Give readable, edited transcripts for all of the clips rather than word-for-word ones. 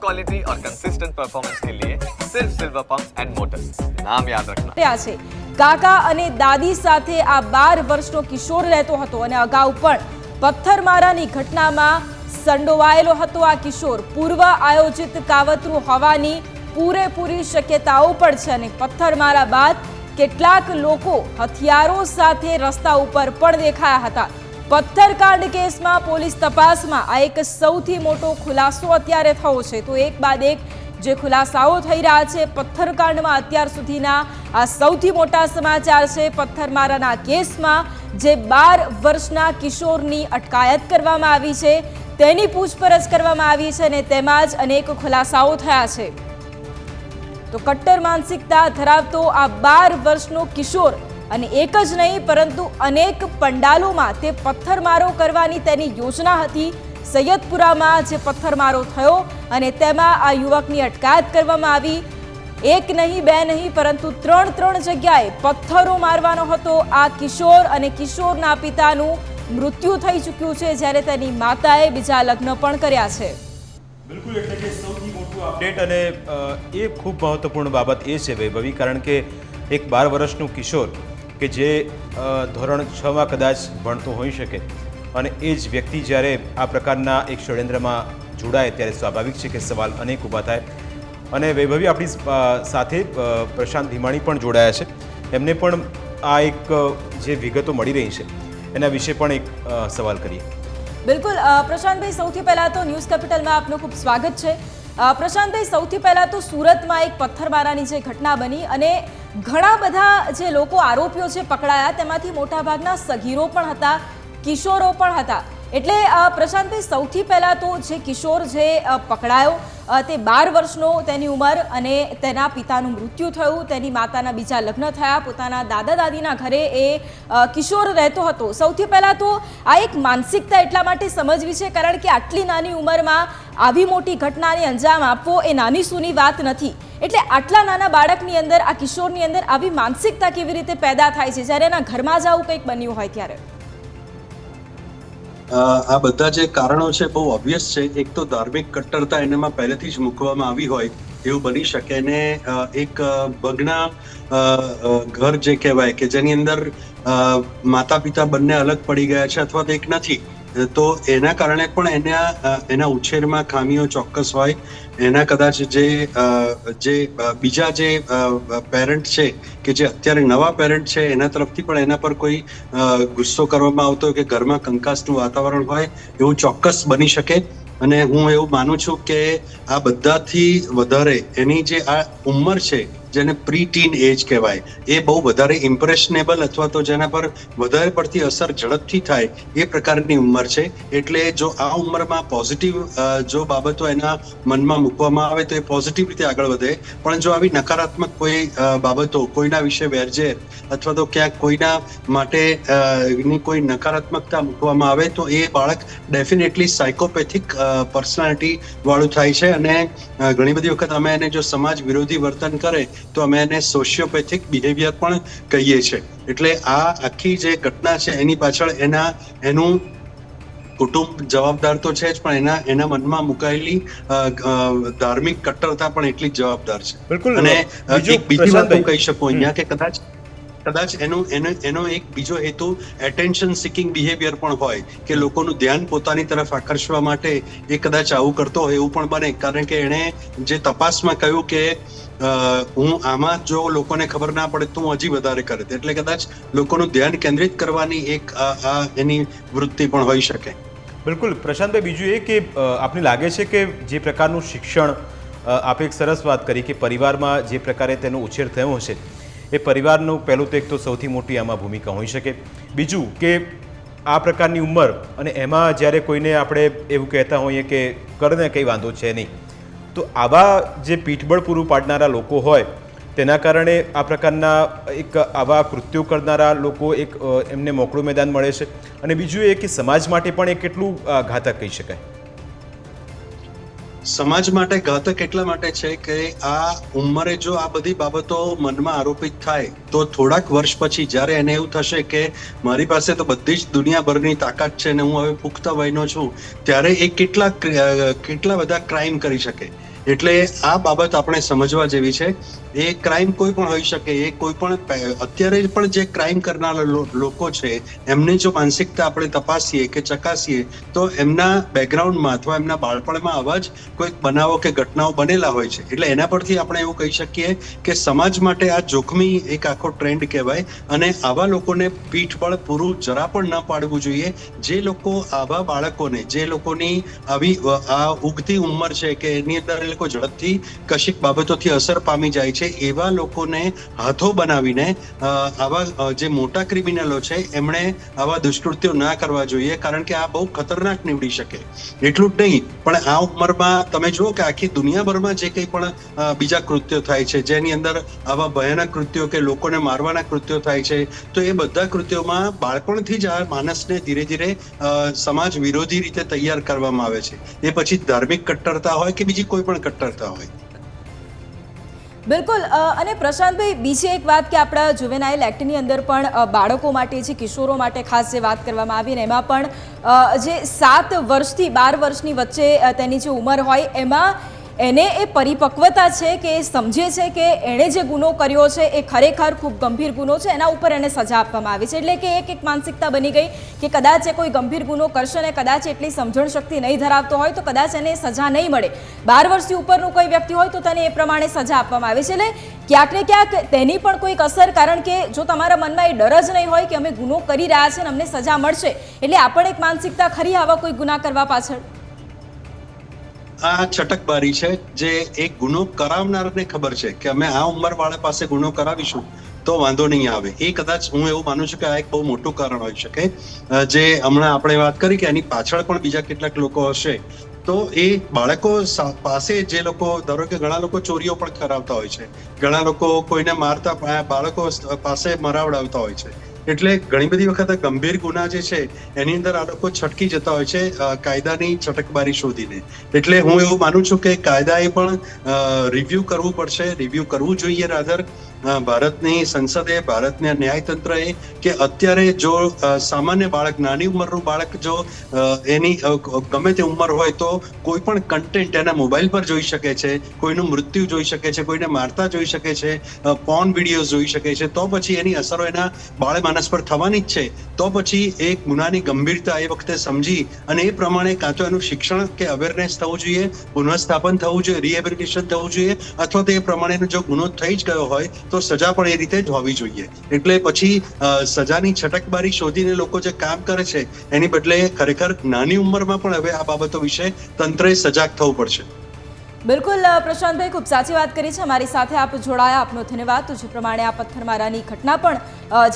Quality और consistent performance के लिए सिर्फ सिल्वर पंप्स एंड मोटर्स, नाम याद रखना। રહ્યા છે કાકા અને દાદી સાથે આ 12 વર્ષનો કિશોર રહેતો હતો અને અગાઉ પણ પથ્થરમારાની ઘટનામાં સંડોવાયેલો હતો આ કિશોર। પૂર્વ આયોજિત કાવતરું હોવાની પૂરેપૂરી શક્યતાઓ પણ છે અને પથ્થરમારા બાદ કેટલાક લોકો હથિયારો સાથે રસ્તા ઉપર પણ દેખાયા હતા। પથ્થરકાંડ કેસમાં પોલીસ તપાસમાં આ એક સૌથી મોટો ખુલાસો અત્યારે થયો છે। તો એક બાદ એક જે ખુલાસાઓ થઈ રહ્યા છે પથ્થરકાંડમાં અત્યાર સુધીના આ સૌથી મોટા સમાચાર છે। પથ્થરમારાના કેસમાં જે 12 વર્ષના કિશોરની અટકાયત કરવામાં આવી છે તેની પૂછપરછ કરવામાં આવી છે અને તેમાં જ અનેક ખુલાસાઓ થયા છે। તો કટ્ટર માનસિકતા ધરાવતો આ 12 વર્ષનો કિશોર અને એક જ નહીં પરંતુ અનેક પંડાલોમાં તે પથ્થરમારો કરવાની તેની યોજના હતી। સૈયદપુરામાં જે પથ્થરમારો થયો અને તેમાં આ યુવકની અટકાયત કરવામાં આવી। એક નહીં બે નહીં પરંતુ ત્રણ જગ્યાએ પથ્થરો મારવાનો હતો આ કિશોર અને કિશોરના પિતાનું મૃત્યુ થઈ ચૂક્યું છે જ્યારે તેની માતાએ બીજા લગ્ન પણ કર્યા છે। બિલકુલ, એટલે કે સૌથી મોટું અપડેટ અને એ ખૂબ મહત્વપૂર્ણ બાબત એ છે વૈભવી, કારણ કે એક 12 વર્ષનું કિશોર કે જે ધોરણ 6માં કદાચ ભણતો હોઈ શકે અને એ જ વ્યક્તિ જ્યારે આ પ્રકારના એક ષડયંત્રમાં જોડાય ત્યારે સ્વાભાવિક છે કે સવાલ અનેક ઊભા થાય। અને વૈભવી આપણી સાથે પ્રશાંત ભીમાણી પણ જોડાયા છે, એમને પણ આ એક જે વિગતો મળી રહી છે એના વિશે પણ એક સવાલ કરીએ। બિલકુલ પ્રશાંતભાઈ, સૌથી પહેલાં તો ન્યૂઝ કેપિટલમાં આપનું ખૂબ સ્વાગત છે। પ્રશાંતભાઈ, સૌથી પહેલાં તો સુરતમાં એક પથ્થરમારાની જે ઘટના બની અને ઘણા બધા જે લોકો આરોપીઓ છે પકડાયા તેમાંથી મોટાભાગના સગીરો પણ હતા, કિશોરો પણ હતા। એટલે પ્રશાંતભાઈ, સૌથી પહેલાં તો જે કિશોર જે પકડાયો તે 12 વર્ષનો તેની ઉંમર અને તેના પિતાનું મૃત્યુ થયું, તેની માતાના બીજા લગ્ન થયા, પોતાના દાદા દાદીના ઘરે એ કિશોર રહેતો હતો। સૌથી પહેલાં તો આ એક માનસિકતા એટલા માટે સમજવી છે કારણ કે આટલી નાની ઉંમરમાં આવી મોટી ઘટનાને અંજામ આપવો એ નાની સૂની વાત નથી। એટલે આટલા નાના બાળકની અંદર આ કિશોરની અંદર આવી માનસિકતા કેવી રીતે પેદા થાય છે જ્યારે એના ઘરમાં જ આવું કંઈક બન્યું હોય ત્યારે? આ બધા જે કારણો છે બહુ ઓબ્વિયસ છે। એક તો ધાર્મિક કટ્ટરતા એનામાં પહેલેથી જ મૂકવામાં આવી હોય એવું બની શકે, અને એક ભગ્ન ઘર જે કહેવાય કે જેની અંદર માતા પિતા બંને અલગ પડી ગયા છે અથવા તો એક નથી, તો એના કારણે પણ એના ઉછેરમાં ખામીઓ ચોક્કસ હોય। એના કદાચ જે બીજા જે પેરેન્ટ છે કે જે અત્યારે નવા પેરેન્ટ છે એના તરફથી પણ એના પર કોઈ ગુસ્સો કરવામાં આવતો હોય કે ઘરમાં કંકાસનું વાતાવરણ હોય એવું ચોક્કસ બની શકે। અને હું એવું માનું છું કે આ બધાથી વધારે એની જે આ ઉંમર છે જેને પ્રી ટીન એજ કહેવાય એ બહુ વધારે ઇમ્પ્રેશનેબલ અથવા તો જેના પર વધારે પડતી અસર ઝડપથી થાય એ પ્રકારની ઉંમર છે। એટલે જો આ ઉંમરમાં પોઝિટિવ જો બાબતો એના મનમાં મૂકવામાં આવે તો એ પોઝિટિવ રીતે આગળ વધે, પણ જો આવી નકારાત્મક કોઈ બાબતો, કોઈના વિશે વેરઝેર અથવા તો ક્યાંક કોઈના માટે ની કોઈ નકારાત્મકતા મૂકવામાં આવે તો એ બાળક ડેફિનેટલી સાયકોપેથિક પર્સનાલિટી વાળું થાય છે। અને ઘણી બધી વખત અમે એને જો સમાજ વિરોધી વર્તન કરે તો અમે એને સોશિયોપેથિક બિહેવિયર પણ કહીએ છીએ। એટલે આ આખી જે ઘટના છે એની પાછળ એનું કુટુંબ જવાબદાર તો છે જ, પણ એના મનમાં મુકાયેલી ધાર્મિક કટ્ટરતા પણ એટલી જ જવાબદાર છે। બિલકુલ। અને એક બીજી વાત હું કહી શકું અહીંયા કે કદાચ એનો એક બીજો હેતુ એટેન્શન સિકિંગ બિહેવિયર પણ હોય કે લોકોનું ધ્યાન પોતાની તરફ આકર્ષવા માટે એ કદાચ આવું કરતો હોય એવું પણ બને, કારણ કે એણે જે તપાસમાં કહ્યું કે હું આમાં જો લોકોને ખબર ના પડે તો હું હજી વધારે કરે, એટલે કદાચ લોકોનું ધ્યાન કેન્દ્રિત કરવાની એક આ એની વૃત્તિ પણ હોઈ શકે। બિલકુલ પ્રશાંતભાઈ, બીજું એ કે આપને લાગે છે કે જે પ્રકારનું શિક્ષણ આપે એક સરસ વાત કરી કે પરિવારમાં જે પ્રકારે તેનો ઉછેર થયો હશે એ પરિવારનું પહેલું તો એક તો સૌથી મોટી આમાં ભૂમિકા હોઈ શકે। બીજું કે આ પ્રકારની ઉંમર અને એમાં જ્યારે કોઈને આપણે એવું કહેતા હોઈએ કે કરને કંઈ વાંધો છે નહીં, તો આવા જે પીઠબળ પૂરું પાડનારા લોકો હોય તેના કારણે આ પ્રકારના એક આવા કૃત્યો કરનારા લોકો એક એમને મોકળું મેદાન મળે છે। અને બીજું એ કે સમાજ માટે પણ એ કેટલું ઘાતક કહી શકાય? સમાજ માટે ઘાતક એટલા માટે છે કે આ ઉંમરે જો આ બધી બાબતો મનમાં આરોપિત થાય તો થોડાક વર્ષ પછી જ્યારે એને એવું થશે કે મારી પાસે તો બધી જ દુનિયાભરની તાકાત છે ને હું હવે પુખ્ત વયનો છું, ત્યારે એ કેટલા બધા ક્રાઇમ કરી શકે। એટલે આ બાબત આપણે સમજવા જેવી છે. એ ક્રાઇમ કોઈ પણ હોઈ શકે, એ કોઈ પણ અત્યારે પણ જે ક્રાઇમ કરનારા લોકો છે એમની જો માનસિકતા આપણે તપાસીએ કે ચકાસીએ તો એમના બેકગ્રાઉન્ડમાં અથવા એમના બાળપણમાં આવા જ કોઈક બનાવો કે ઘટનાઓ બનેલા હોય છે. એટલે એના પરથી આપણે એવું કહી શકીએ કે સમાજ માટે આ જોખમી એક આખો ટ્રેન્ડ કહેવાય અને આવા લોકોને પીઠબળ પૂરું જરા પણ ન પાડવું જોઈએ. જે લોકો આવા બાળકોને, જે લોકોની આવી આ ઉગતી ઉંમર છે કે એની અંદર એ લોકો ઝડપથી કશીક બાબતોથી અસર પામી જાય છે, એવા લોકોને હાથો બનાવીને આવા જે મોટા ક્રિમિનલો છે એમણે આવા દુષ્કૃત્યો ના કરવા જોઈએ, કારણ કે આ બહુ ખતરનાક નીવડી શકે. એટલું જ નહીં પણ આ ઉંમરમાં તમે જુઓ કે આખી દુનિયાભરમાં જે કંઈ પણ બીજા કૃત્યો થાય છે, જેની અંદર આવા ભયાનક કૃત્યો કે લોકોને મારવાના કૃત્યો થાય છે, તો એ બધા કૃત્યોમાં બાળપણથી જ આ માણસને ધીરે ધીરે સમાજ વિરોધી રીતે તૈયાર કરવામાં આવે છે. એ પછી ધાર્મિક કટ્ટરતા હોય કે બીજી કોઈ પણ કટ્ટરતા હોય. બિલકુલ. અને પ્રશાંતભાઈ, બીજી એક વાત કે આપણા જુવેનાઇલ એક્ટની અંદર પણ બાળકો માટે, જે કિશોરો માટે ખાસ જે વાત કરવામાં આવી ને એમાં પણ જે 7 વર્ષથી 12 વર્ષની વચ્ચે તેની જે ઉંમર હોય એમાં એને એ પરિપક્વતા છે કે એ સમજે છે કે એણે જે ગુનો કર્યો છે એ ખરેખર ખૂબ ગંભીર ગુનો છે, એના ઉપર એને સજા આપવામાં આવી છે. એટલે કે એક માનસિકતા બની ગઈ કે કદાચ એ કોઈ ગંભીર ગુનો કરશે ને કદાચ એટલી સમજણ શક્તિ નહીં ધરાવતો હોય તો કદાચ એને સજા નહીં મળે. 12 વર્ષથી ઉપરનું કોઈ વ્યક્તિ હોય તો તેને એ પ્રમાણે સજા આપવામાં આવે છે. એટલે ક્યાંક ને ક્યાંક તેની પણ કોઈક અસર, કારણ કે જો તમારા મનમાં એ ડર જ નહીં હોય કે અમે ગુનો કરી રહ્યા છે ને અમને સજા મળશે, એટલે આ પણ એક માનસિકતા ખરી આવા કોઈ ગુના કરવા પાછળ. આ છટકબારી છે જે એક ગુનો કરાવનારને ખબર છે કે અમે આ ઉંમરવાળા પાસે ગુનો કરાવીશું તો વાંધો નહીં આવે. એ કદાચ હું એવું માનું છું કે આ એક બહુ મોટું કારણ હોઈ શકે. જે હમણાં આપણે વાત કરી કે એની પાછળ પણ બીજા કેટલાક લોકો હશે, તો એ બાળકો પાસે જે લોકો, ધારો કે ઘણા લોકો ચોરીઓ પણ કરાવતા હોય છે, ઘણા લોકો કોઈને મારતા બાળકો પાસે મરાવડાવતા હોય છે. એટલે ઘણી બધી વખત ગંભીર ગુના જે છે એની અંદર આ લોકો છટકી જતા હોય છે કાયદાની છટકબારી શોધીને. એટલે હું એવું માનું છું કે કાયદાએ પણ રિવ્યુ કરવું પડશે, રિવ્યુ કરવું જોઈએ રાધર ભારતની સંસદે, ભારતના ન્યાયતંત્રએ, કે અત્યારે જો સામાન્ય બાળક, નાની ઉંમરનું બાળક જો એની ગમે તે ઉંમર હોય તો કોઈ પણ કન્ટેન્ટ એના મોબાઈલ પર જોઈ શકે છે, કોઈનું મૃત્યુ જોઈ શકે છે, કોઈને મારતા જોઈ શકે છે, પોર્ન વિડીયોઝ જોઈ શકે છે, તો પછી એની અસરો એના બાળ માનસ પર થવાની જ છે. તો પછી એ ગુનાની ગંભીરતા એ વખતે સમજી અને એ પ્રમાણે કાં તો એનું શિક્ષણ કે અવેરનેસ થવું જોઈએ, પુનઃસ્થાપન થવું જોઈએ, રિહેબિલિટેશન થવું જોઈએ, અથવા તો એ પ્રમાણેનો જો ગુનો થઈ જ ગયો હોય તો સજા પણ એ રીતે જ હોવી જોઈએ. એટલે પછી સજાની છટકબારી શોધીને લોકો જે કામ કરે છે એની બદલે ખરેખર નાની ઉંમરમાં પણ હવે આ બાબતો વિશે તંત્રએ સજાગ થવું પડશે. બિલકુલ પ્રશાંતભાઈ, ખૂબ સાચી વાત કરી છે. અમારી સાથે આપ જોડાયા, આપનો ધન્યવાદ. તો જે પ્રમાણે આ પથ્થરમારાની ઘટના પણ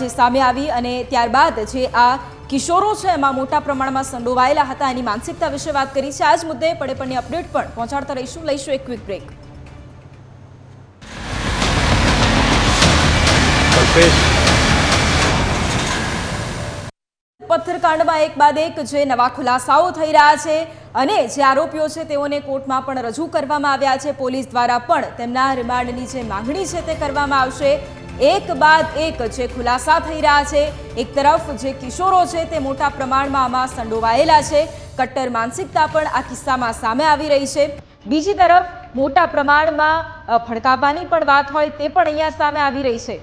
જે સામે આવી અને ત્યારબાદ જે આ કિશોરો છે એમાં મોટા પ્રમાણમાં સંડોવાયેલા હતા એની માનસિકતા વિશે વાત કરી છે. આ જ મુદ્દે પડે અપડેટ પણ પહોંચાડતા રહીશું. લઈશું એક ક્વિક બ્રેક. પથ્થરકાંડમાં એક બાદ એક જે નવા ખુલાસાઓ થઈ રહ્યા છે અને જે આરોપીઓ છે તેઓને કોર્ટમાં પણ રજૂ કરવામાં આવ્યા છે. પોલીસ દ્વારા પણ તેમના રિમાન્ડની જે માંગણી છે તે કરવામાં આવશે. એક બાદ એક જે ખુલાસા થઈ રહ્યા છે. એક તરફ જે કિશોરો છે તે મોટા પ્રમાણમાં આમાં સંડોવાયેલા છે, કટ્ટર માનસિકતા પણ આ કિસ્સામાં સામે આવી રહી છે. બીજી તરફ મોટા પ્રમાણમાં ફડકાવવાની પણ વાત હોય તે પણ અહીંયા સામે આવી રહી છે.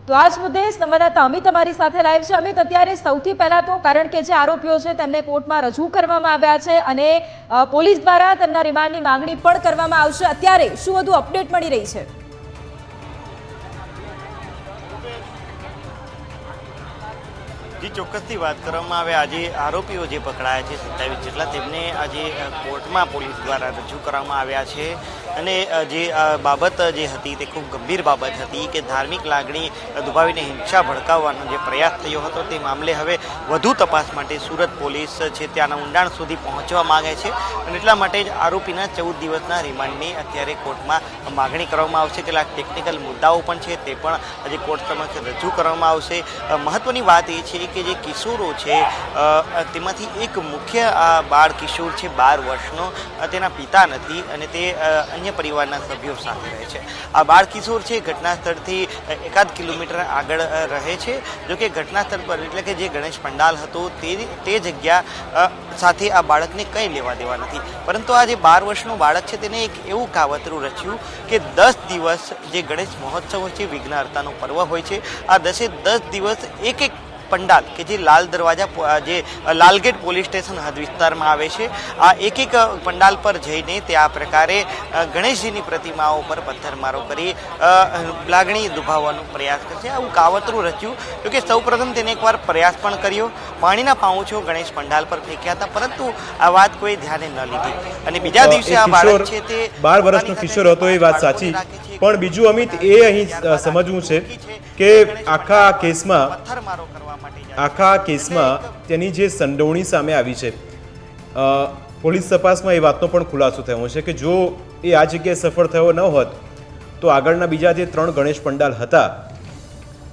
તો આ જ મુદ્દે સંવાદદાતા અમિત અમારી સાથે લાઈવ છે. અમિત, અત્યારે સૌથી પહેલા તો કારણ કે જે આરોપીઓ છે તેમને કોર્ટમાં રજૂ કરવામાં આવ્યા છે અને પોલીસ દ્વારા તેમના રિમાન્ડની માંગણી પણ કરવામાં આવશે. અત્યારે શું વધુ અપડેટ મળી રહી છે? જે ચોક્કસથી વાત કરવામાં આવે, આજે આરોપીઓ જે પકડાયા છે 27 જેટલા, તેમને આજે કોર્ટમાં પોલીસ દ્વારા રજૂ કરવામાં આવ્યા છે. અને જે બાબત જે હતી તે ખૂબ ગંભીર બાબત હતી કે ધાર્મિક લાગણી દુભાવીને હિંસા ભડકાવવાનો જે પ્રયાસ થયો હતો તે મામલે હવે વધુ તપાસ માટે સુરત પોલીસ છે ત્યાંના ઊંડાણ સુધી પહોંચવા માંગે છે. અને એટલા માટે જ આરોપીના 14 દિવસના રિમાન્ડની અત્યારે કોર્ટમાં માગણી કરવામાં આવશે. કેટલાક ટેકનિકલ મુદ્દાઓ પણ છે તે પણ આજે કોર્ટ સમક્ષ રજૂ કરવામાં આવશે. મહત્વની વાત એ છે છે કે જે કિશોરો છે તેમાંથી એક મુખ્ય આ બાળ કિશોર છે 12 વર્ષનો, તેના પિતા નથી અને તે અન્ય પરિવારના સભ્યો સાથે રહે છે. આ બાળ કિશોર છે ઘટના સ્થળથી 1 કિલોમીટર આગળ રહે છે. જો કે ઘટના સ્થળ પર એટલે કે જે ગણેશ પંડાલ હતો તે જગ્યા સાથે આ બાળકને કંઈ લેવા દેવા નથી. પરંતુ આ જે 12 વર્ષનું બાળક છે તેને એક એવું કાવતરું રચ્યું કે 10 દિવસ જે ગણેશ મહોત્સવ હોય છે, વિઘ્નહર્તાનો પર્વ હોય છે, આ 10 દિવસ એક પંડાલ કે જે લાલ દરવાજા જે લાલગેટ પોલીસ સ્ટેશન હદ વિસ્તારમાં આવે છે, આ એક પંડાલ પર જઈને તે આ પ્રકારે ગણેશજીની પ્રતિમાઓ પર પથ્થરમારો કરી લાગણી દુભાવવાનો પ્રયાસ કરશે. આવું કાવતરું રચ્યું. જોકે સૌપ્રથમ તેને એકવાર પ્રયાસ પણ કર્યો, પાણીના પાઉચો ગણેશ પંડાલ પર ફેંક્યા હતા, પરંતુ આ વાત કોઈ ધ્યાને ન લીધી અને બીજા દિવસે આ બાળક છે તે 12 વર્ષનો કિશોર હતો એ વાત સાચી, પણ બીજું અમિત એ અહીં સમજવું છે કે આખા કેસમાં તેની જે સંડોવણી સામે આવી છે, પોલીસ તપાસમાં એ વાતનો પણ ખુલાસો થયો છે કે જો એ આ જગ્યાએ સફળ થયો ન હોત તો આગળના બીજા જે 3 ગણેશ પંડાલ હતા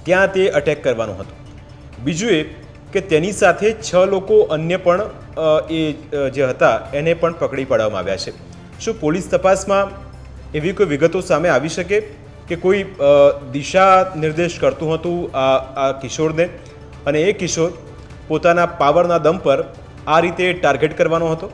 ત્યાં તે અટેક કરવાનો હતો. બીજું એ કે તેની સાથે 6 લોકો અન્ય પણ એ જે હતા એને પણ પકડી પાડવામાં આવ્યા છે. શું પોલીસ તપાસમાં એવી કોઈ વિગતો સામે આવી શકે કે કોઈ દિશા નિર્દેશ કરતું હતું આ કિશોરને અને એ કિશોર પોતાના પાવરના દમ પર આ રીતે ટાર્ગેટ કરવાનો હતો?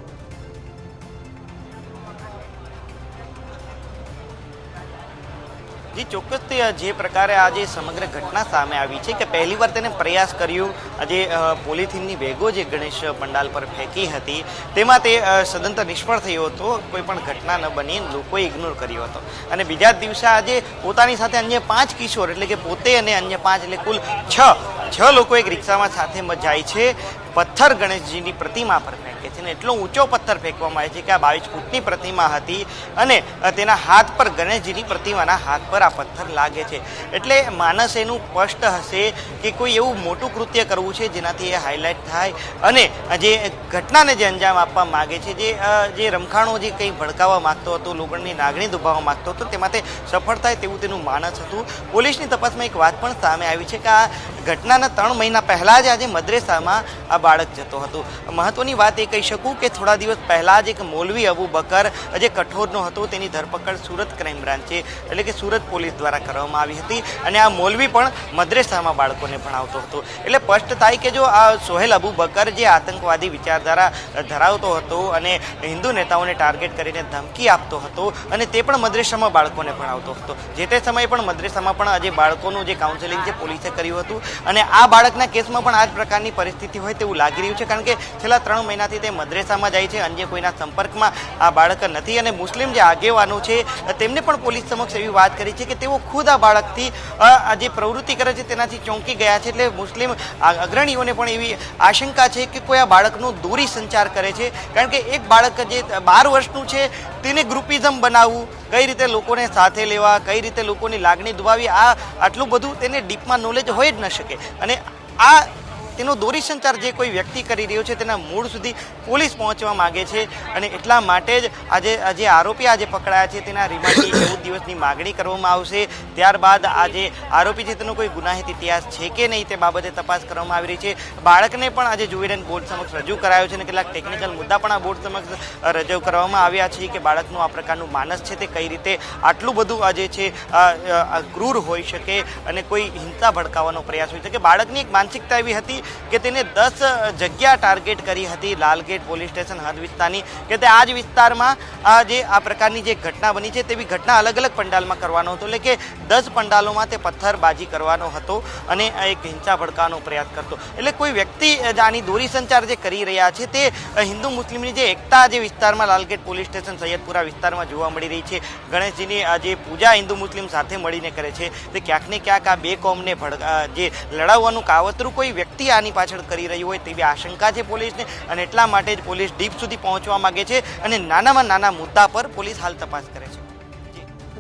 જી ચોક્કસથી જે પ્રકારે આજે સમગ્ર ઘટના સામે આવી છે કે પહેલીવાર તેને પ્રયાસ કર્યો, આજે પોલિથીનની બેગો જે ગણેશ પંડાલ પર ફેંકી હતી તેમાં તે સદંતર નિષ્ફળ થયો હતો. કોઈ પણ ઘટના ન બની, લોકોએ ઇગ્નોર કર્યો હતો અને બીજા દિવસે આજે પોતાની સાથે અન્ય 5 કિશોર એટલે કે પોતે અને અન્ય 5 એટલે કુલ 6 લોકો એક રિક્ષામાં સાથે જાય છે, પથ્થર ગણેશજીની પ્રતિમા પર ફેંકે છે અને એટલો ઊંચો પથ્થર ફેંકવામાં આવે છે કે આ 22 ફૂટની પ્રતિમા હતી અને તેના હાથ પર ગણેશજીની પ્રતિમાના હાથ પર આ પથ્થર લાગે છે. એટલે માનસ એનું સ્પષ્ટ હશે કે કોઈ એવું મોટું કૃત્ય કરવું છે જેનાથી એ હાઇલાઇટ થાય અને જે ઘટનાને જે અંજામ આપવા માગે છે, જે રમખાણો જે કંઈ ભડકાવવા માગતો હતો, લોકોની લાગણી દુભાવવા માગતો હતો, તેમાં તે સફળ થાય તેવું તેનું માનસ હતું. પોલીસની તપાસમાં એક વાત પણ સામે આવી છે કે આ ઘટનાના 3 મહિના પહેલાં જ આજે મદ્રેસામાં આ બાળક જતો હતો. મહત્વની વાત એ કહી શકું કે થોડા દિવસ પહેલાં જ એક મૌલવી અબુ બકર જે કઠોરનો હતો તેની ધરપકડ સુરત ક્રાઇમ બ્રાન્ચે એટલે કે સુરત પોલીસ દ્વારા કરવામાં આવી હતી અને આ મૌલવી પણ મદ્રેસામાં બાળકોને ભણાવતો હતો. એટલે સ્પષ્ટ થાય કે જો આ સોહેલ અબુ બકર જે આતંકવાદી વિચારધારા ધરાવતો હતો અને હિન્દુ નેતાઓને ટાર્ગેટ કરીને ધમકી આપતો હતો અને તે પણ મદ્રેસામાં બાળકોને ભણાવતો હતો, જે તે સમયે પણ મદ્રેસામાં પણ આજે બાળકોનું જે કાઉન્સેલિંગ છે પોલીસે કર્યું હતું અને આ બાળકના કેસમાં પણ આ જ પ્રકારની પરિસ્થિતિ હોય તેવું લાગી રહ્યું છે. કારણ કે છેલ્લા 3 મહિનાથી તે મદ્રેસામાં જાય છે, અન્ય કોઈના સંપર્કમાં આ બાળક નથી અને મુસ્લિમ જે આગેવાનો છે તેમને પણ પોલીસ સમક્ષ એવી વાત કરી છે કે તેઓ ખુદ આ બાળકથી જે પ્રવૃત્તિ કરે છે તેનાથી ચોંકી ગયા છે. એટલે મુસ્લિમ અગ્રણીઓને પણ એવી આશંકા છે કે કોઈ આ બાળકનો દોરી સંચાર કરે છે. કારણ કે એક બાળક જે 12 વર્ષનું છે તેને ગ્રુપિઝમ બનાવવું, કઈ રીતે લોકોને સાથે લેવા, કઈ રીતે લોકોની લાગણી દુભાવી, આટલું બધું તેને ડીપમાં નોલેજ હોય જ ન શકે અને આ તેનો દોરી સંચાર જે કોઈ વ્યક્તિ કરી રહ્યો છે તેના મૂળ સુધી પોલીસ પહોંચવા માગે છે અને એટલા માટે જ આજે આરોપી આજે પકડાયા છે તેના રિમાન્ડની 14 દિવસની માગણી કરવામાં આવશે. ત્યારબાદ આજે આરોપી છે તેનો કોઈ ગુનાહિત ઇતિહાસ છે કે નહીં તે બાબતે તપાસ કરવામાં આવી રહી છે. બાળકને પણ આજે જુવેનાઇલ બોર્ડ સમક્ષ રજૂ કરાયો છે અને કેટલાક ટેકનિકલ મુદ્દા પણ આ બોર્ડ સમક્ષ રજૂ કરવામાં આવ્યા છે કે બાળકનું આ પ્રકારનું માનસ છે તે કઈ રીતે આટલું બધું આજે છે ક્રૂર હોઈ શકે અને કોઈ હિંસા ભડકાવવાનો પ્રયાસ હોઈ શકે. બાળકની એક માનસિકતા એવી હતી કે તેને 10 જગ્યા ટાર્ગેટ કરી હતી લાલગેટ પોલીસ સ્ટેશન હદ વિસ્તારની કે તે આ જ વિસ્તારમાં આ પ્રકારની જે ઘટના બની છે તેવી ઘટના અલગ અલગ પંડાલમાં કરવાનો હતો. એટલે કે 10 પંડાલોમાં તે પથ્થરબાજી કરવાનો હતો અને એક હિંસા ભડકાવવાનો પ્રયાસ કરતો. એટલે કોઈ વ્યક્તિ આની દોરી સંચાર જે કરી રહ્યા છે તે હિન્દુ મુસ્લિમની જે એકતા જે વિસ્તારમાં લાલગેટ પોલીસ સ્ટેશન સૈયદપુરા વિસ્તારમાં જોવા મળી રહી છે, ગણેશજીની જે પૂજા હિન્દુ મુસ્લિમ સાથે મળીને કરે છે, તે ક્યાંક ને ક્યાંક આ બે કોમને જે લડાવવાનું કાવતરું કોઈ વ્યક્તિ આની પાછળ કરી રહ્યું હોય તેવી આશંકા છે પોલીસને અને એટલા માટે જ પોલીસ ડીપ સુધી પહોંચવા માંગે છે અને નાનામાં નાના મુદ્દા પર પોલીસ હાલ તપાસ કરે છે.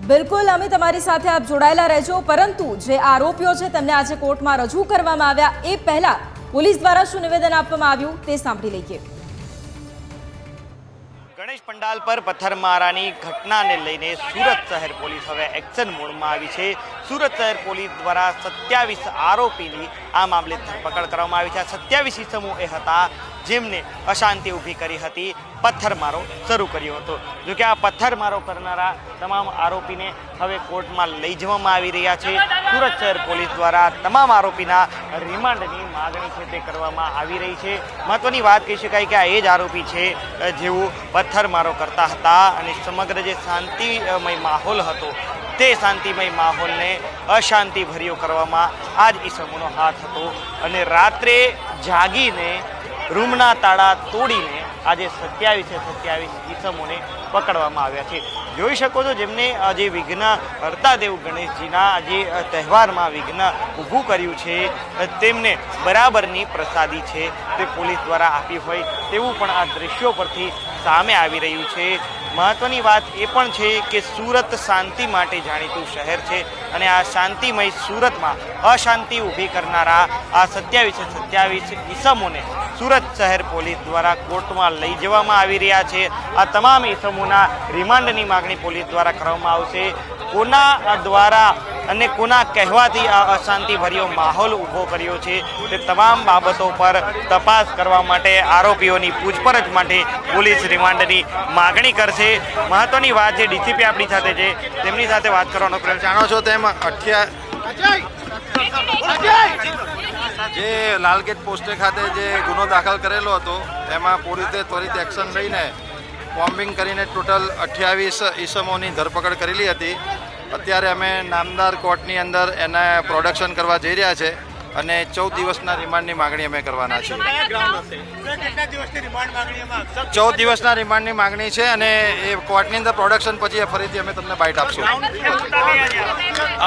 બિલકુલ, અમે તમારી સાથે આપ જોડાયેલા રહેજો, પરંતુ જે આરોપીઓ છે તેમને આજે કોર્ટમાં રજૂ કરવામાં આવ્યા એ પહેલા પોલીસ દ્વારા શું નિવેદન આપવામાં આવ્યું તે સાંભળી લઈએ. ગણેશ પંડાલ પર પથ્થરમારાની ઘટનાને લઈને સુરત શહેર પોલીસ હવે એક્શન મોડમાં આવી છે. સુરત શહેર પોલીસ દ્વારા 27 આરોપીની આ મામલે ધરપકડ કરવામાં આવી છે. 27 ઇસમો એ હતા જેમને અશાંતિ ઊભી કરી હતી, પથ્થરમારો શરૂ કર્યો હતો. જોકે આ પથ્થરમારો કરનારા તમામ આરોપીને હવે કોર્ટમાં લઈ જવામાં આવી રહ્યા છે. સુરત શહેર પોલીસ દ્વારા તમામ આરોપીના રિમાન્ડની માગણી છે તે કરવામાં આવી રહી છે. મહત્વની વાત કહી શકાય કે આ એ જ આરોપી છે જેઓ પથ્થરમારો કરતા હતા અને સમગ્ર જે શાંતિમય માહોલ હતો તે શાંતિમય માહોલને અશાંતિભર્યો કરવામાં આ જ ઈસમોનો હાથ હતો અને રાત્રે જાગીને રૂમના તાળા તોડીને આજે 27 ઈસમોને પકડવામાં આવ્યા છે. જોઈ શકો છો જેમને આજે વિઘ્ન હરતા દેવ ગણેશજીના આજે તહેવારમાં વિઘ્ન ઊભું કર્યું છે તેમને બરાબરની પ્રસાદી છે તે પોલીસ દ્વારા આપી હોય તેવું પણ આ દ્રશ્યો પરથી સામે આવી રહ્યું છે. મહત્વની વાત એ પણ છે કે સુરત શાંતિ માટે જાણીતું શહેર છે અને આ શાંતિમય સુરતમાં અશાંતિ ઊભી કરનારા આ 27 ઈસમોને સુરત શહેર પોલીસ દ્વારા કોર્ટમાં લઈ જવામાં આવી રહ્યા છે. આ તમામ ઈસમોના રિમાન્ડની માગણી પોલીસ દ્વારા કરવામાં આવશે. કોના દ્વારા અને કોના કહેવાથી આ અશાંતિભર્યો માહોલ ઊભો કર્યો છે તે તમામ બાબતો પર તપાસ કરવા માટે આરોપીઓની પૂછપરછ માટે પોલીસ રિમાન્ડની માગણી કરશે. મહત્વની વાત છે ડીસીપી આપણી સાથે છે તેમની સાથે વાત કરવાનો પ્રયત્ન. જાણો છો તેમ જે લાલગેટ પોસ્ટે ખાતે જે ગુનો દાખલ કરેલો હતો તેમાં પોલીસે ત્વરિત એક્શન લઈને બોમ્બિંગ કરીને ટોટલ 28 ઈસમોની ધરપકડ કરેલી હતી. અત્યારે અમે નામદાર કોર્ટની અંદર એને પ્રોડક્શન કરવા જઈ રહ્યા છે અને 14 દિવસના રિમાન્ડની માગણી અમે કરવાના છીએ. 14 દિવસના રિમાન્ડની માગણી છે અને એ કોર્ટની અંદર પ્રોડક્શન પછી ફરીથી અમે તમને બાઇટ આપશું.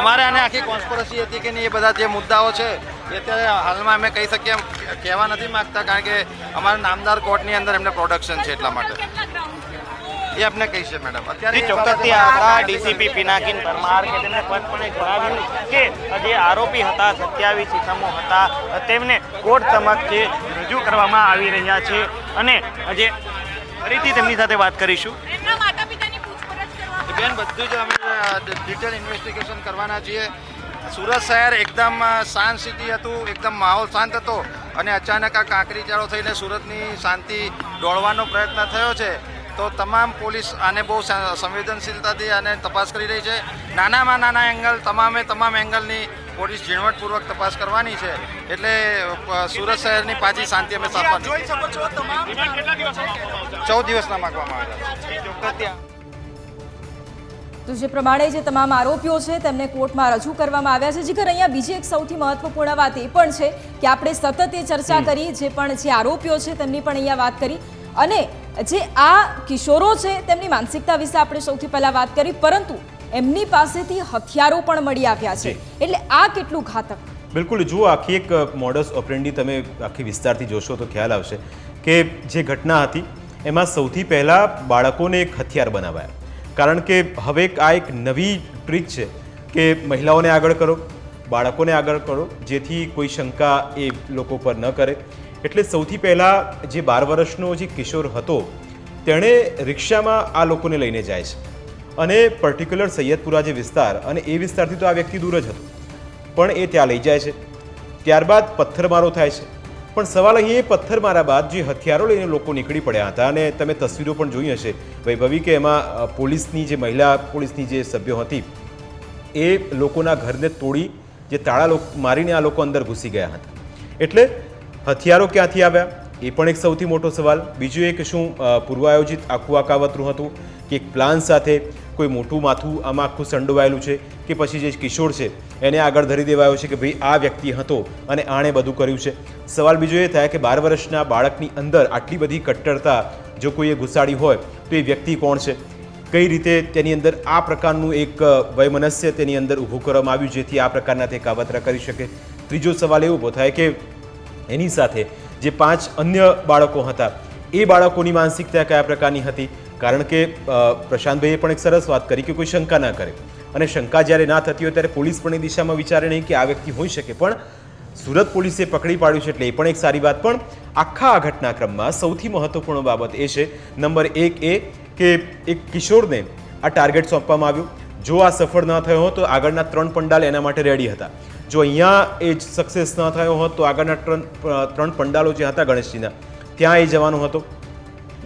અમારે આને આખી કોન્સ્પિરસી હતી કે નહીં એ બધા જે મુદ્દાઓ છે એ અત્યારે હાલમાં અમે કહી શકીએ કહેવા નથી માગતા કારણ કે અમારા નામદાર કોર્ટની અંદર એમને પ્રોડક્શન છે એટલા માટે એ આપણે કહીશે મેડમ. અત્યારે ચોક્કસથી આપણા ડીસીપી પિનાકીન પરમાર કે તેમને સ્પષ્ટપણે જણાવ્યું કે જે આરોપી હતા 27 ઈસમો હતા તેમને કોર્ટ સમક્ષ રજૂ કરવામાં આવી રહ્યા છે અને જે ફરીથી તેમની સાથે વાત કરીશું. બેન બધું જ અમે ડિટેલ ઇન્વેસ્ટિગેશન કરવાના છીએ. સુરત શહેર એકદમ શાંત સિટી હતું, એકદમ માહોલ શાંત હતો અને અચાનક આ કાંકરી ચાળો થઈને સુરતની શાંતિ દોડવાનો પ્રયત્ન થયો છે. તો તમામ પોલીસ આને બહુ સંવેદનશીલતાથી આને તપાસ કરી રહી છે. નાનામાં નાના એંગલ તમામ એંગલની પોલીસ ઝીણવટપૂર્વક તપાસ કરવાની છે એટલે સુરત શહેરની પાછી શાંતિ અમે સ્થાપવાની. 14 દિવસના માગવામાં આવ્યા. તો જે પ્રમાણે જે તમામ આરોપીઓ છે તેમને કોર્ટમાં રજૂ કરવામાં આવ્યા છે. જીગર, અહીંયા બીજી એક સૌથી મહત્વપૂર્ણ વાત એ પણ છે કે આપણે સતત એ ચર્ચા કરી જે આરોપીઓ છે તેમની પણ અહીંયા વાત કરી અને જે આ કિશોરો છે તેમની માનસિકતા વિશે આપણે સૌથી પહેલા વાત કરી પરંતુ એમની પાસેથી હથિયારો પણ મળી આવ્યા છે એટલે આ કેટલું ઘાતક. બિલકુલ, જુઓ આખી એક મોડસ ઓપરેન્ડી તમે આખી વિસ્તારથી જોશો તો ખ્યાલ આવશે કે જે ઘટના હતી એમાં સૌથી પહેલાં બાળકોને એક હથિયાર બનાવાયા. કારણ કે હવે આ એક નવી ટ્રીક છે કે મહિલાઓને આગળ કરો, બાળકોને આગળ કરો જેથી કોઈ શંકા એ લોકો પર ન કરે. એટલે સૌથી પહેલાં જે 12 વર્ષનો જે કિશોર હતો તેણે રિક્ષામાં આ લોકોને લઈને જાય છે અને પર્ટિક્યુલર સૈયદપુરા જે વિસ્તાર અને એ વિસ્તારથી તો આ વ્યક્તિ દૂર જ હતો પણ એ ત્યાં લઈ જાય છે. ત્યારબાદ પથ્થરમારો થાય છે પણ સવાલ અહીં એ પથ્થરમારા બાદ જે હથિયારો લઈને લોકો નીકળી પડ્યા હતા અને તમે તસવીરો પણ જોઈ હશે વૈભવી કે એમાં પોલીસની જે મહિલા પોલીસની જે સભ્યો હતી એ લોકોના ઘરને તોડી જે તાળા મારીને આ લોકો અંદર ઘૂસી ગયા હતા. એટલે હથિયારો ક્યાંથી આવ્યા એ પણ એક સૌથી મોટો સવાલ. બીજું એક શું પૂર્વાયોજિત આખું આ કાવતરું હતું કે એક પ્લાન સાથે કોઈ મોટું માથું આમાં આખું સંડોવાયેલું છે કે પછી જે કિશોર છે એને આગળ ધરી દેવાયો છે કે ભાઈ આ વ્યક્તિ હતો અને આણે બધું કર્યું છે. સવાલ બીજો એ થાય કે 12 વર્ષના બાળકની અંદર આટલી બધી કટ્ટરતા જો કોઈએ ઘુસાડી હોય તો એ વ્યક્તિ કોણ છે, કઈ રીતે તેની અંદર આ પ્રકારનું એક વયમનસ્ય તેની અંદર ઊભું કરવામાં આવ્યું જેથી આ પ્રકારના તે કાવતરા કરી શકે. ત્રીજો સવાલ એ ઊભો થાય કે એની સાથે જે 5 અન્ય બાળકો હતા એ બાળકોની માનસિકતા કયા પ્રકારની હતી. કારણ કે પ્રશાંતભાઈએ પણ એક સરસ વાત કરી કે કોઈ શંકા ના કરે અને શંકા જ્યારે ના થતી હોય ત્યારે પોલીસ પણ એ દિશામાં વિચારે નહીં કે આ વ્યક્તિ હોઈ શકે પણ સુરત પોલીસે પકડી પાડ્યું છે એટલે એ પણ એક સારી વાત. પણ આખા આ ઘટનાક્રમમાં સૌથી મહત્વપૂર્ણ બાબત એ છે, નંબર 1 એ કે એક કિશોરને આ ટાર્ગેટ સોંપવામાં આવ્યું. જો આ સફળ ન થયો હોત તો આગળના 3 પંડાલ એના માટે રેડી હતા. જો અહીંયા એ સક્સેસ ન થયો હોત તો આગળના 3 પંડાલો જે હતા ગણેશજીના, ત્યાં એ જવાનો હતો.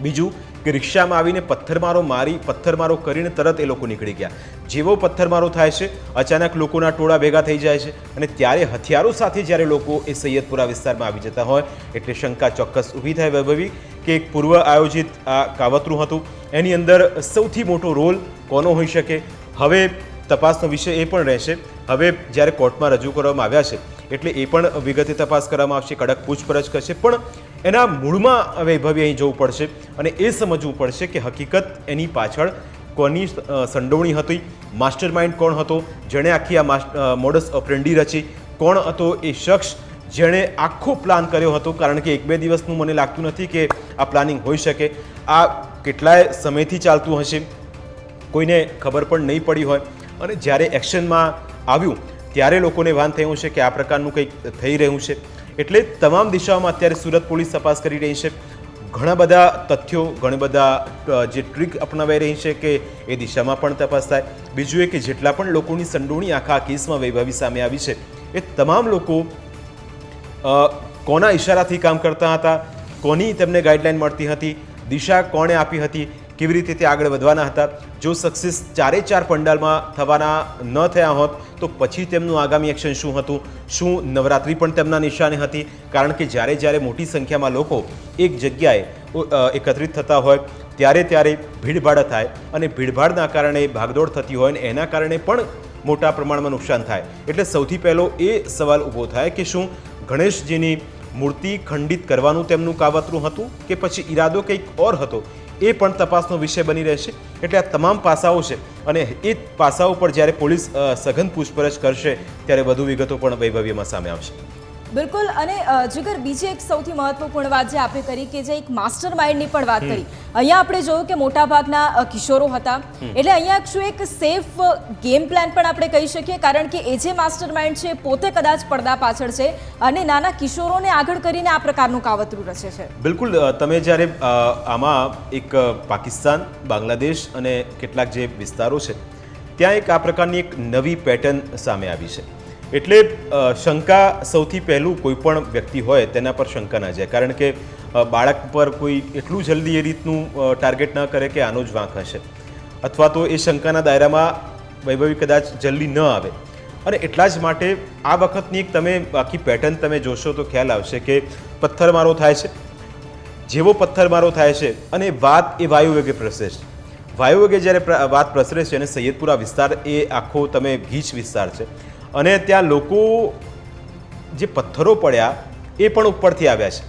બીજું કે રિક્ષામાં આવીને પથ્થરમારો કરીને તરત એ લોકો નીકળી ગયા. જેવો પથ્થરમારો થાય છે, અચાનક લોકોના ટોળા ભેગા થઈ જાય છે અને ત્યારે હથિયારો સાથે જ્યારે લોકો એ સૈયદપુરા વિસ્તારમાં આવી જતા હોય એટલે શંકા ચોક્કસ ઊભી થાય વૈભવી કે એક પૂર્વ આયોજિત આ કાવતરું હતું. એની અંદર સૌથી મોટો રોલ કોનો હોઈ શકે? હવે તપાસનો વિષય એ પણ રહેશે. હવે જ્યારે કોર્ટમાં રજૂ કરવામાં આવ્યા છે એટલે એ પણ વિગતે તપાસ કરવામાં આવશે, કડક પૂછપરછ કરશે. પણ એના મૂળમાં વૈભવી અહીં જવું પડશે અને એ સમજવું પડશે કે હકીકત એની પાછળ કોની સંડોવણી હતી, માસ્ટર માઇન્ડ કોણ હતો, જેણે આખી આ મોડસ ઓપરેન્ડી રચી, કોણ હતો એ શખ્સ જેણે આખો પ્લાન કર્યો હતો. કારણ કે 1-2 દિવસનું મને લાગતું નથી કે આ પ્લાનિંગ હોઈ શકે. આ કેટલાય સમયથી ચાલતું હશે, કોઈને ખબર પણ નહીં પડી હોય અને જ્યારે એક્શનમાં આવ્યું ત્યારે લોકોને ભાન થયું છે કે આ પ્રકારનું કંઈક થઈ રહ્યું છે. એટલે તમામ દિશાઓમાં અત્યારે સુરત પોલીસ તપાસ કરી રહી છે. ઘણા બધા તથ્યો, ઘણા બધા જે ટ્રીક અપનાવાઈ રહી છે કે એ દિશામાં પણ તપાસ થાય. બીજું એ કે જેટલા પણ લોકોની સંડોવણી આખા કેસમાં વૈભવી સામે આવી છે એ તમામ લોકો કોના ઈશારાથી કામ કરતા હતા, કોની તેમને ગાઈડલાઈન મળતી હતી, દિશા કોણે આપી હતી, કેવી રીતે તે આગળ વધવાના હતા. જો સક્સેસ 4 પંડાલમાં થવાના ન થયા હોત તો પછી તેમનું આગામી એક્શન શું હતું? શું નવરાત્રિ પણ તેમના નિશાને હતી? કારણ કે જ્યારે મોટી સંખ્યામાં લોકો એક જગ્યાએ એકત્રિત થતા હોય ત્યારે ભીડભાડ થાય અને ભીડભાડના કારણે ભાગદોડ થતી હોય અને એના કારણે પણ મોટા પ્રમાણમાં નુકસાન થાય. એટલે સૌથી પહેલો એ સવાલ ઊભો થાય કે શું ગણેશજીની મૂર્તિ ખંડિત કરવાનું તેમનું કાવતરું હતું કે પછી ઈરાદો કંઈક ઓર હતો? એ પણ તપાસનો વિષય બની રહેશે. એટલે આ તમામ પાસાઓ છે અને એ પાસાઓ પર જ્યારે પોલીસ સઘન પૂછપરછ કરશે ત્યારે વધુ વિગતો પણ વૈભવીમાં સામે આવશે. બિલકુલ. અને જીગર, બીજી એક સૌથી મહત્વપૂર્ણ વાત જે આપણે કરી કે જે એક માસ્ટર માઇન્ડની પણ વાત કરી. અહીંયા આપણે જોયું કે મોટાભાગના કિશોરો હતા, એટલે અહીંયા શું એક સેફ ગેમ પ્લાન પણ આપણે કહી શકીએ, કારણ કે એ જે માસ્ટર માઇન્ડ છે પોતે કદાચ પડદા પાછળ છે અને નાના કિશોરોને આગળ કરીને આ પ્રકારનું કાવતરું રચે છે. બિલકુલ. તમે જ્યારે આમાં એક પાકિસ્તાન, બાંગ્લાદેશ અને કેટલાક જે વિસ્તારો છે ત્યાં એક આ પ્રકારની એક નવી પેટર્ન સામે આવી છે. એટલે શંકા સૌથી પહેલું કોઈ પણ વ્યક્તિ હોય તેના પર શંકા ના જાય. કારણ કે બાળક પર કોઈ એટલું જલ્દી એ રીતનું ટાર્ગેટ ન કરે કે આનો જ વાંક હશે, અથવા તો એ શંકાના દાયરામાં વૈભવી કદાચ જલ્દી ન આવે. અને એટલા જ માટે આ વખતની એક તમે આખી પેટર્ન તમે જોશો તો ખ્યાલ આવશે કે પથ્થરમારો થાય છે. જેવો પથ્થરમારો થાય છે અને વાત એ વાયુવેગે પ્રસરે છે. વાયુવેગે જ્યારે વાત પ્રસરે છે અને સૈયદપુરા વિસ્તાર એ આખો તમે ગીચ વિસ્તાર છે અને ત્યાં લોકો જે પથ્થરો પડ્યા એ પણ ઉપરથી આવ્યા છે.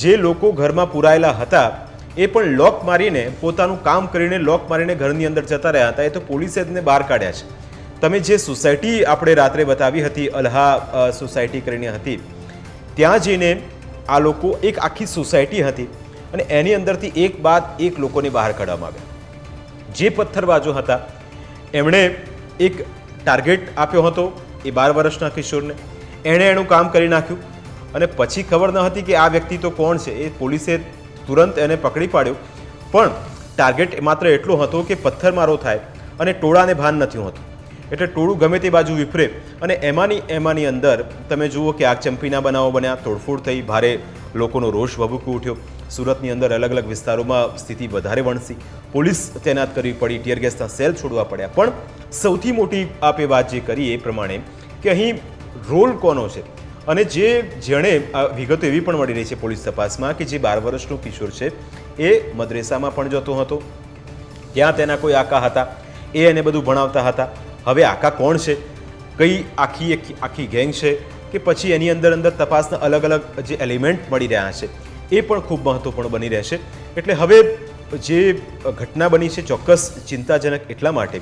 જે લોકો ઘરમાં પુરાયેલા હતા એ પણ લોક મારીને પોતાનું કામ કરીને લોક મારીને ઘરની અંદર જતા રહ્યા હતા. એ તો પોલીસે તેમને બહાર કાઢ્યા છે. તમે જે સોસાયટી આપણે રાત્રે બતાવી હતી, અલ્હા સોસાયટી કરીને હતી, ત્યાં જઈને આ લોકો એક આખી સોસાયટી હતી અને એની અંદરથી એક બાદ એક લોકોને બહાર કાઢવામાં આવ્યા. જે પથ્થરબાજો હતા એમણે એક ટાર્ગેટ આપ્યો હતો એ 12 વર્ષના કિશોરને. એણે એનું કામ કરી નાખ્યું અને પછી ખબર ન હતી કે આ વ્યક્તિ તો કોણ છે. એ પોલીસે તુરંત એને પકડી પાડ્યો. પણ ટાર્ગેટ માત્ર એટલો હતો કે પથ્થરમારો થાય અને ટોળાને ભાન નથી હોતું. એટલે ટોળું ગમે તે બાજુ વિફરે અને એમાંની અંદર તમે જુઓ કે આગચંપીના બનાવો બન્યા, તોડફોડ થઈ, ભારે લોકોનો રોષ ભભૂકી ઉઠ્યો. સુરતની અંદર અલગ અલગ વિસ્તારોમાં સ્થિતિ વધારે વણસી, પોલીસ તૈનાત કરવી પડી, ટીયર ગેસના સેલ છોડવા પડ્યા. પણ સૌથી મોટી આપે વાત જે કરી એ પ્રમાણે કે અહીં રોલ કોનો છે અને જેણે વિગતો એવી પણ મળી રહી છે પોલીસ તપાસમાં કે જે 12 વર્ષનો કિશોર છે એ મદ્રેસામાં પણ જતો હતો, ત્યાં તેના કોઈ આકા હતા, એ એને બધું ભણાવતા હતા. હવે આકા કોણ છે, કઈ આખી ગેંગ છે કે પછી એની અંદર તપાસના અલગ અલગ જે એલિમેન્ટ મળી રહ્યા છે એ પણ ખૂબ મહત્વપૂર્ણ બની રહેશે. એટલે હવે જે ઘટના બની છે ચોક્કસ ચિંતાજનક એટલા માટે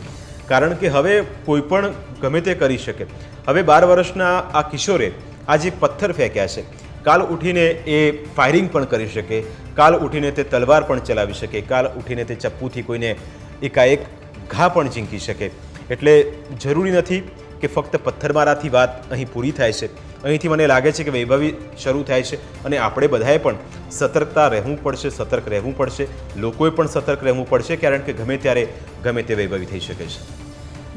કારણ કે હવે કોઈ પણ ગમે તે કરી શકે. હવે 12 વર્ષના આ કિશોરે આ જે પથ્થર ફેંક્યા છે, કાલ ઉઠીને એ ફાયરિંગ પણ કરી શકે, કાલ ઉઠીને તે તલવાર પણ ચલાવી શકે, કાલ ઉઠીને તે ચપ્પુથી કોઈને એકાએક ઘા પણ ઝીંકી શકે. એટલે જરૂરી નથી કે ફક્ત પથ્થરમારાથી વાત અહીં પૂરી થાય છે. અહીંથી મને લાગે છે કે વૈભવી શરૂ થાય છે અને આપણે બધાએ પણ સતર્કતા રહેવું પડશે, સતર્ક રહેવું પડશે, લોકોએ પણ સતર્ક રહેવું પડશે, કારણ કે ગમે ત્યારે ગમે તે વૈભવી થઈ શકે છે.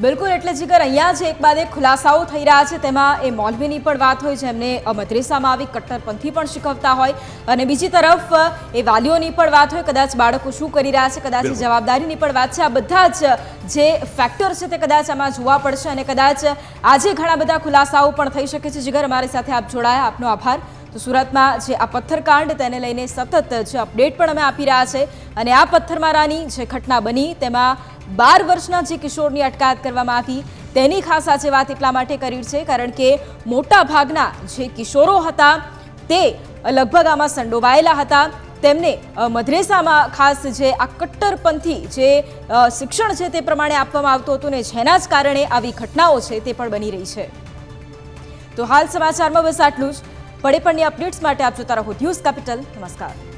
બિલકુલ, એટલે જીગર અહીંયા જે એક બાદ એક ખુલાસાઓ થઈ રહ્યા છે તેમાં એ મૌલવીની પણ વાત હોય જેમને મદ્રેસામાં આવી કટ્ટરપંથી પણ શીખવતા હોય, અને બીજી તરફ એ વાલીઓની પણ વાત હોય, કદાચ બાળકો શું કરી રહ્યા છે, કદાચ જવાબદારીની પણ વાત છે. આ બધા જ જે ફેક્ટર છે તે કદાચ આમાં જોવા પડશે અને કદાચ આજે ઘણા બધા ખુલાસાઓ પણ થઈ શકે છે. જીગર, અમારી સાથે આપ જોડાયા, આપનો આભાર. તો સુરતમાં જે આ પથ્થરકાંડ તેને લઈને સતત જે અપડેટ પણ અમે આપી રહ્યા છે, અને આ પથ્થરમારાની જે ઘટના બની તેમાં 12 વર્ષના જે કિશોરની અટકાયત કરવામાં આવી તેની ખાસ આજે વાત એટલા માટે કરી છે કારણ કે મોટા ભાગના જે કિશોરો હતા તે લગભગ આમાં સંડોવાયેલા હતા. તેમને મદ્રેસામાં ખાસ જે આ કટ્ટરપંથી જે શિક્ષણ છે તે પ્રમાણે આપવામાં આવતું હતું ને જેના જ કારણે આવી ઘટનાઓ છે તે પણ બની રહી છે. તો હાલ સમાચારમાં બસ આટલું જ. પડે પણની અપડેટ્સ માટે આપ જોતા રહો ન્યૂઝ કેપિટલ. નમસ્કાર.